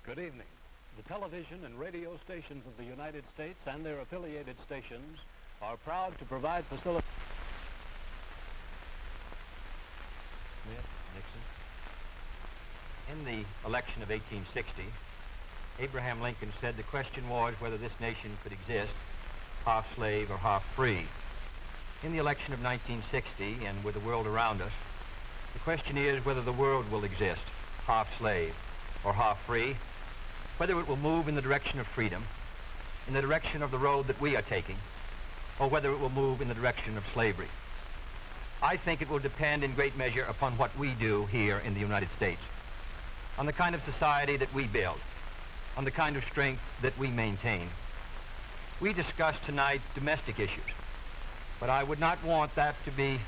Good evening. The television and radio stations of the United States and their affiliated stations are proud to provide facilities. Nixon. In the election of 1860, Abraham Lincoln said the question was whether this nation could exist half slave or half free. In the election of 1960, and with the world around us, the question is whether the world will exist half slave or half free, whether it will move in the direction of freedom, in the direction of the road that we are taking, or whether it will move in the direction of slavery. I think it will depend in great measure upon what we do here in the United States, on the kind of society that we build, on the kind of strength that we maintain. We discussed tonight domestic issues, but I would not want that to be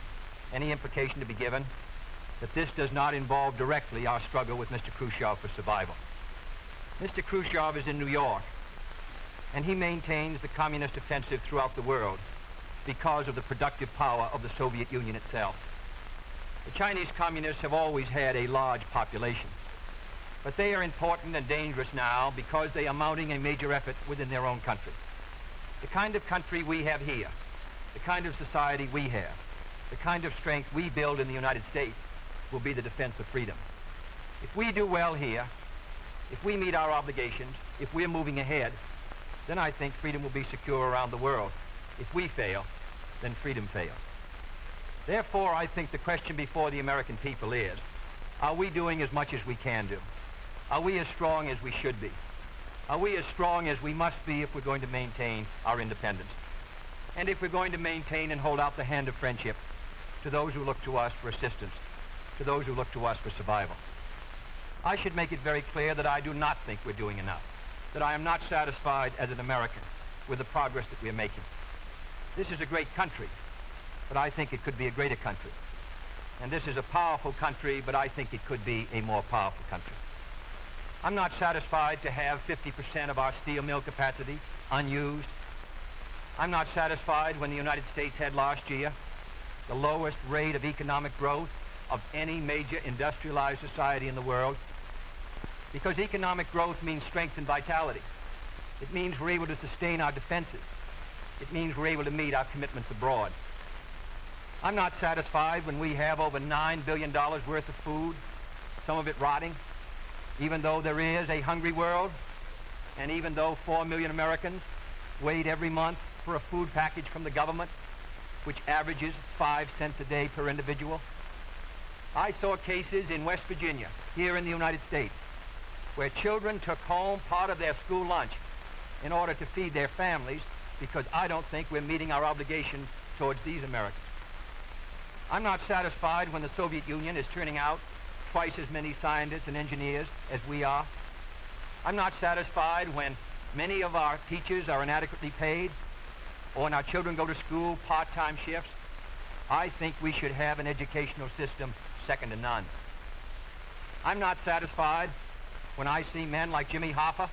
any implication to be given that this does not involve directly our struggle with Mr. Khrushchev for survival. Mr. Khrushchev is in New York, and he maintains the communist offensive throughout the world because of the productive power of the Soviet Union itself. The Chinese communists have always had a large population, but they are important and dangerous now because they are mounting a major effort within their own country. The kind of country we have here, the kind of society we have, the kind of strength we build in the United States will be the defense of freedom. If we do well here, if we meet our obligations, if we're moving ahead, then I think freedom will be secure around the world. If we fail, then freedom fails. Therefore, I think the question before the American people is, are we doing as much as we can do? Are we as strong as we should be? Are we as strong as we must be if we're going to maintain our independence? And if we're going to maintain and hold out the hand of friendship to those who look to us for assistance, to those who look to us for survival? I should make it very clear that I do not think we're doing enough, that I am not satisfied as an American with the progress that we're making. This is a great country, but I think it could be a greater country. And this is a powerful country, but I think it could be a more powerful country. I'm not satisfied to have 50% of our steel mill capacity unused. I'm not satisfied when the United States had last year the lowest rate of economic growth of any major industrialized society in the world, because economic growth means strength and vitality. It means we're able to sustain our defenses. It means we're able to meet our commitments abroad. I'm not satisfied when we have over $9 billion worth of food, some of it rotting, even though there is a hungry world, and even though 4 million Americans wait every month for a food package from the government, which averages 5 cents a day per individual. I saw cases in West Virginia, here in the United States, where children took home part of their school lunch in order to feed their families, because I don't think we're meeting our obligation towards these Americans. I'm not satisfied when the Soviet Union is turning out twice as many scientists and engineers as we are. I'm not satisfied when many of our teachers are inadequately paid, or when our children go to school part-time shifts. I think we should have an educational system second to none. I'm not satisfied when I see men like Jimmy Hoffa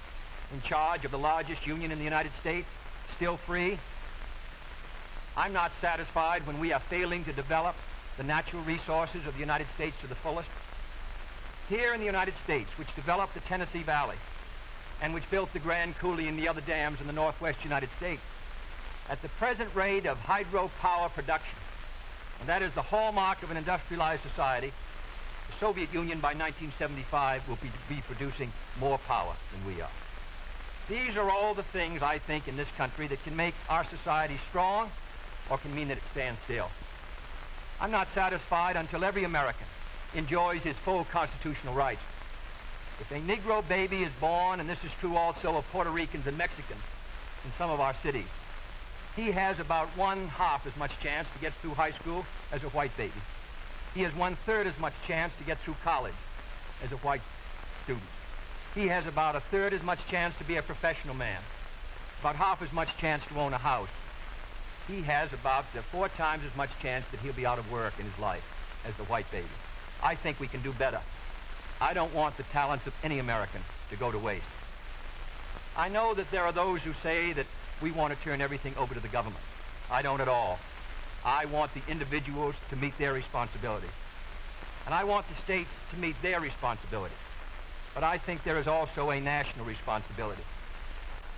in charge of the largest union in the United States, still free. I'm not satisfied when we are failing to develop the natural resources of the United States to the fullest. Here in the United States, which developed the Tennessee Valley and which built the Grand Coulee and the other dams in the northwest United States, at the present rate of hydropower production, and that is the hallmark of an industrialized society, the Soviet Union by 1975 will be producing more power than we are. These are all the things, I think, in this country that can make our society strong or can mean that it stands still. I'm not satisfied until every American enjoys his full constitutional rights. If a Negro baby is born, and this is true also of Puerto Ricans and Mexicans in some of our cities, he has about 1/2 as much chance to get through high school as a white baby. He has 1/3 as much chance to get through college as a white student. He has about 1/3 as much chance to be a professional man, about 1/2 as much chance to own a house. He has about 4 times as much chance that he'll be out of work in his life as the white baby. I think we can do better. I don't want the talents of any American to go to waste. I know that there are those who say that we want to turn everything over to the government. I don't at all. I want the individuals to meet their responsibilities. And I want the states to meet their responsibilities. but I think there is also a national responsibility.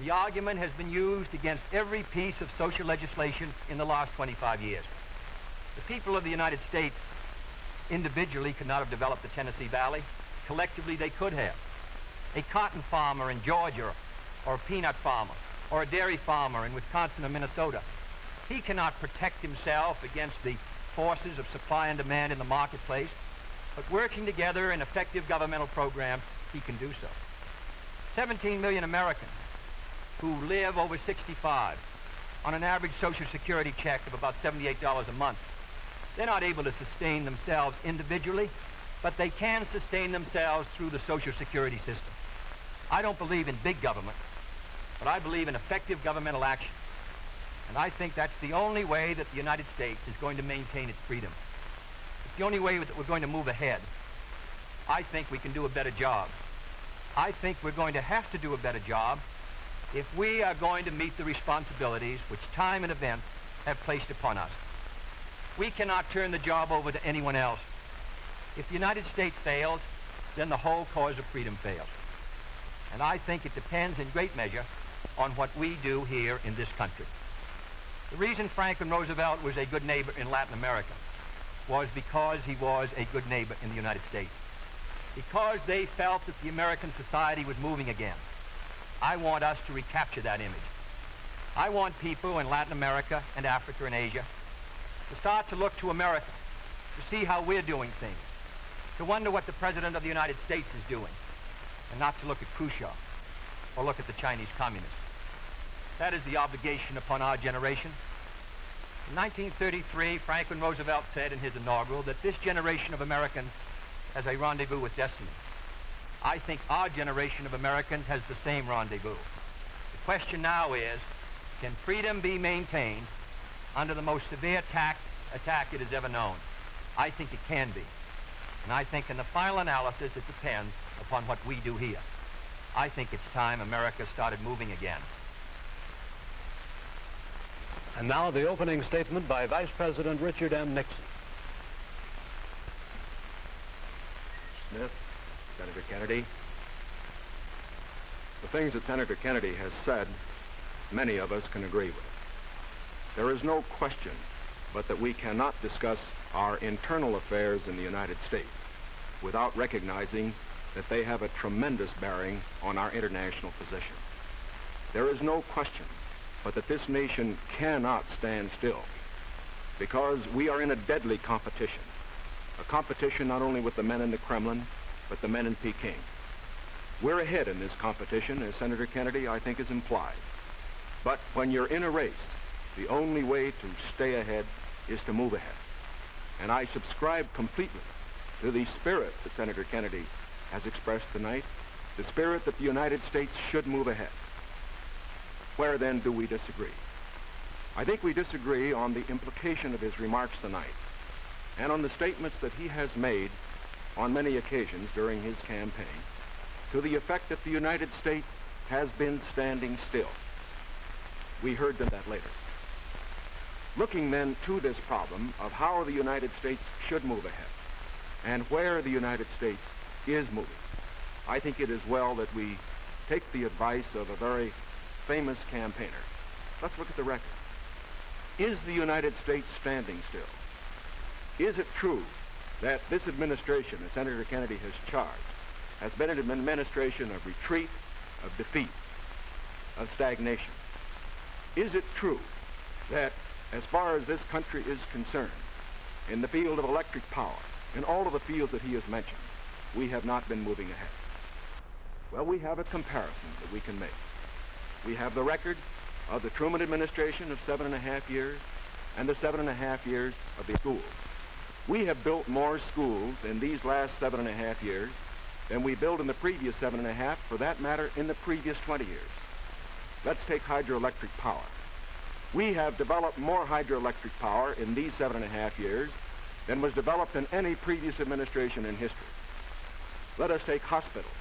The argument has been used against every piece of social legislation in the last 25 years. The people of the United States individually could not have developed the Tennessee Valley. Collectively, they could have. A cotton farmer in Georgia, or a peanut farmer, or a dairy farmer in Wisconsin or Minnesota, he cannot protect himself against the forces of supply and demand in the marketplace, but working together in effective governmental programs, he can do so. 17 million Americans who live over 65 on an average Social Security check of about $78 a month. They're not able to sustain themselves individually, but they can sustain themselves through the Social Security system. I don't believe in big government, but I believe in effective governmental action. And I think that's the only way that the United States is going to maintain its freedom. It's the only way that we're going to move ahead. I think we can do a better job. I think we're going to have to do a better job if we are going to meet the responsibilities which time and events have placed upon us. We cannot turn the job over to anyone else. If the United States fails, then the whole cause of freedom fails. And I think it depends in great measure on what we do here in this country. The reason Franklin Roosevelt was a good neighbor in Latin America was because he was a good neighbor in the United States. Because they felt that the American society was moving again. I want us to recapture that image. I want people in Latin America and Africa and Asia to start to look to America, to see how we're doing things, to wonder what the President of the United States is doing, and not to look at Khrushchev or look at the Chinese communists. That is the obligation upon our generation. In 1933, Franklin Roosevelt said in his inaugural that this generation of Americans has a rendezvous with destiny. I think our generation of Americans has the same rendezvous. The question now is, can freedom be maintained under the most severe attack it has ever known? I think it can be. And I think in the final analysis, it depends upon what we do here. I think it's time America started moving again. And now the opening statement by Vice President Richard M. Nixon. Smith, Senator Kennedy. The things that Senator Kennedy has said, many of us can agree with. There is no question but that we cannot discuss our internal affairs in the United States without recognizing that they have a tremendous bearing on our international position. There is no question but that this nation cannot stand still because we are in a deadly competition. A competition not only with the men in the Kremlin, but the men in Peking. We're ahead in this competition, as Senator Kennedy, I think, has implied. But when you're in a race, the only way to stay ahead is to move ahead. And I subscribe completely to the spirit that Senator Kennedy has expressed tonight, the spirit that the United States should move ahead. Where then do we disagree? I think we disagree on the implication of his remarks tonight and on the statements that he has made on many occasions during his campaign to the effect that the United States has been standing still. We heard that later. Looking then to this problem of how the United States should move ahead and where the United States is moving, I think it is well that we take the advice of a very famous campaigner. Let's look at the record. Is the United States standing still? Is it true that this administration, as Senator Kennedy has charged, has been an administration of retreat, of defeat, of stagnation? Is it true that as far as this country is concerned, in the field of electric power, in all of the fields that he has mentioned, we have not been moving ahead? Well, we have a comparison that we can make. We have the record of the Truman administration of 7.5 years and the 7.5 years of the schools. We have built more schools in these last 7.5 years than we built in the previous 7.5, for that matter, in the previous 20 years. Let's take hydroelectric power. We have developed more hydroelectric power in these 7.5 years than was developed in any previous administration in history. Let us take hospitals.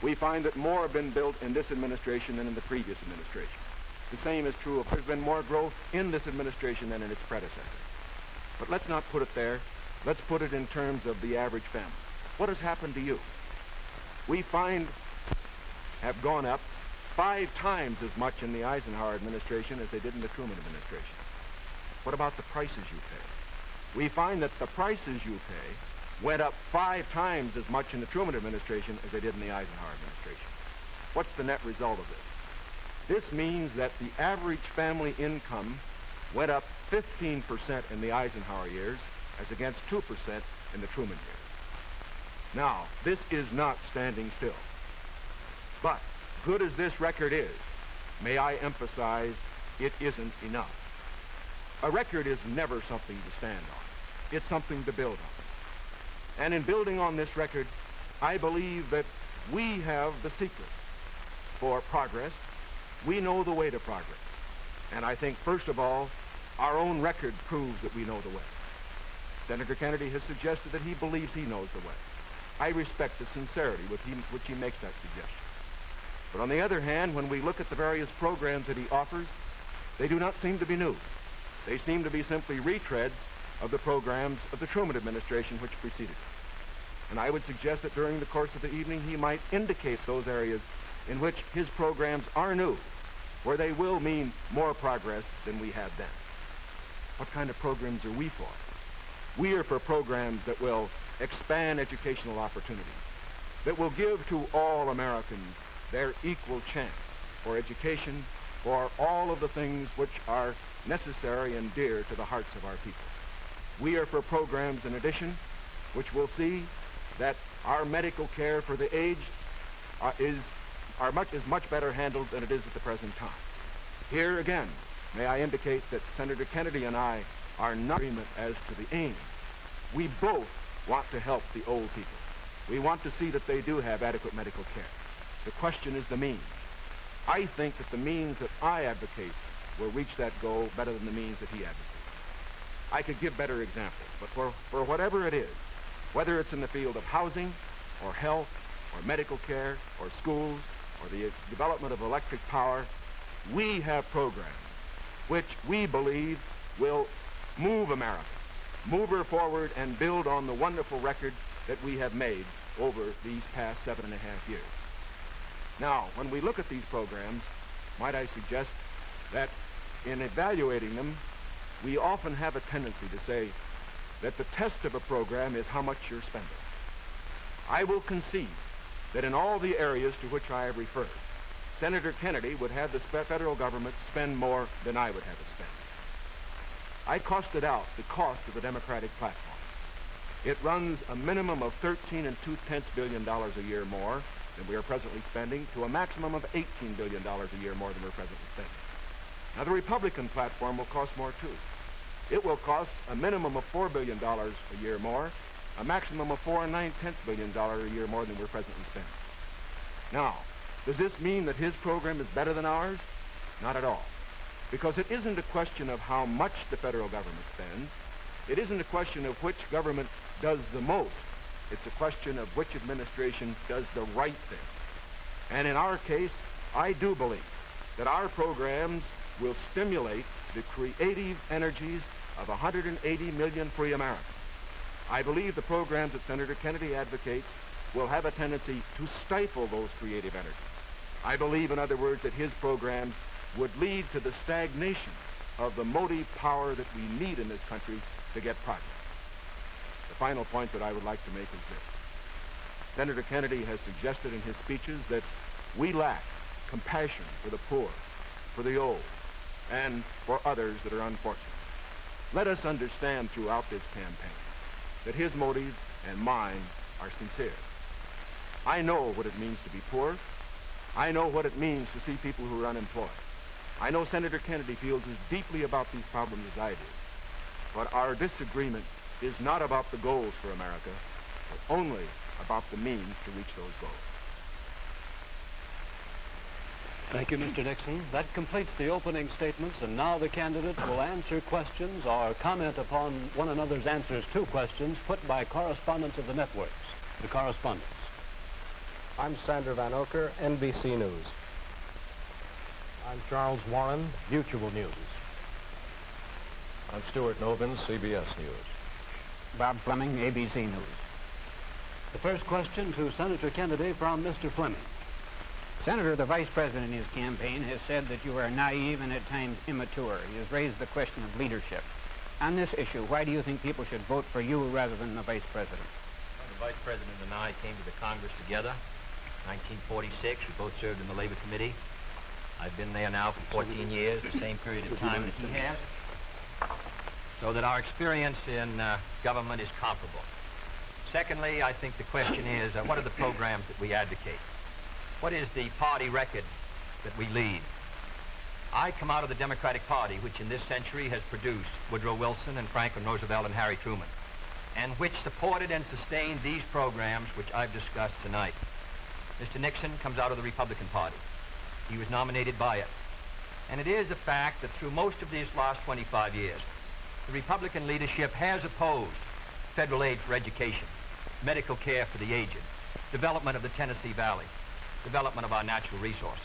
We find that more have been built in this administration than in the previous administration. The same is true of there's been more growth in this administration than in its predecessor. But let's not put it there. Let's put it in terms of the average family. What has happened to you? we find have gone up 5 times as much in the Eisenhower administration as they did in the Truman administration. What about the prices you pay? We find that the prices you pay went up 5 times as much in the Truman administration as they did in the Eisenhower administration. What's the net result of this? This means that the average family income went up 15% in the Eisenhower years as against 2% in the Truman years. Now, this is not standing still. But, good as this record is, may I emphasize, it isn't enough. A record is never something to stand on. It's something to build on. And in building on this record, I believe that we have the secret for progress. We know the way to progress. And I think, first of all, our own record proves that we know the way. Senator Kennedy has suggested that he believes he knows the way. I respect the sincerity with which he makes that suggestion. But on the other hand, when we look at the various programs that he offers, they do not seem to be new. They seem to be simply retreads of the programs of the Truman administration which preceded it. And I would suggest that during the course of the evening, he might indicate those areas in which his programs are new, where they will mean more progress than we had then. What kind of programs are we for? We are for programs that will expand educational opportunities, that will give to all Americans their equal chance for education, for all of the things which are necessary and dear to the hearts of our people. We are for programs, in addition, which will see that our medical care for the aged is much better handled than it is at the present time. Here again, may I indicate that Senator Kennedy and I are not in agreement as to the aim. We both want to help the old people. We want to see that they do have adequate medical care. The question is the means. I think that the means that I advocate will reach that goal better than the means that he advocates. I could give better examples, but for whatever it is, whether it's in the field of housing, or health, or medical care, or schools, or the development of electric power, we have programs which we believe will move America, move her forward and build on the wonderful record that we have made over these past 7.5 years. Now, when we look at these programs, might I suggest that in evaluating them, we often have a tendency to say that the test of a program is how much you're spending. I will concede that in all the areas to which I have referred, Senator Kennedy would have the federal government spend more than I would have it spend. I costed out the cost of the Democratic platform. It runs a minimum of $13.2 billion a year more than we are presently spending to a maximum of $18 billion a year more than we're presently spending. Now, the Republican platform will cost more, too. It will cost a minimum of $4 billion a year more, a maximum of $4.9 billion a year more than we're presently spending. Now, does this mean that his program is better than ours? Not at all. Because it isn't a question of how much the federal government spends. It isn't a question of which government does the most. It's a question of which administration does the right thing. And in our case, I do believe that our programs will stimulate the creative energies of 180 million free Americans. I believe the programs that Senator Kennedy advocates will have a tendency to stifle those creative energies. I believe, in other words, that his programs would lead to the stagnation of the motive power that we need in this country to get progress. The final point that I would like to make is this. Senator Kennedy has suggested in his speeches that we lack compassion for the poor, for the old, and for others that are unfortunate. Let us understand throughout this campaign that his motives and mine are sincere. I know what it means to be poor. I know what it means to see people who are unemployed. I know Senator Kennedy feels as deeply about these problems as I do. But our disagreement is not about the goals for America, but only about the means to reach those goals. Thank you, Mr. Nixon. That completes the opening statements, and now the candidates will answer questions or comment upon one another's answers to questions put by correspondents of the networks. The correspondents. I'm Sander Van Oker, NBC News. I'm Charles Warren, Mutual News. I'm Stuart Novin, CBS News. Bob Fleming, ABC News. The first question to Senator Kennedy from Mr. Fleming. Senator, the Vice President in his campaign has said that you are naive and at times immature. He has raised the question of leadership. On this issue, why do you think people should vote for you rather than the Vice President? Well, the Vice President and I came to the Congress together in 1946. We both served in the Labor Committee. I've been there now for 14 years, the same period of time that he has, so that our experience in government is comparable. Secondly, I think the question is, what are the programs that we advocate? What is the party record that we lead? I come out of the Democratic Party, which in this century has produced Woodrow Wilson and Franklin Roosevelt and Harry Truman, and which supported and sustained these programs which I've discussed tonight. Mr. Nixon comes out of the Republican Party. He was nominated by it. And it is a fact that through most of these last 25 years, the Republican leadership has opposed federal aid for education, medical care for the aged, development of the Tennessee Valley, development of our natural resources.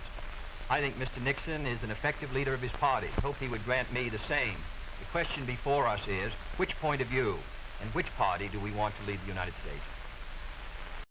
I think Mr. Nixon is an effective leader of his party. I hope he would grant me the same. The question before us is, which point of view and which party do we want to lead the United States?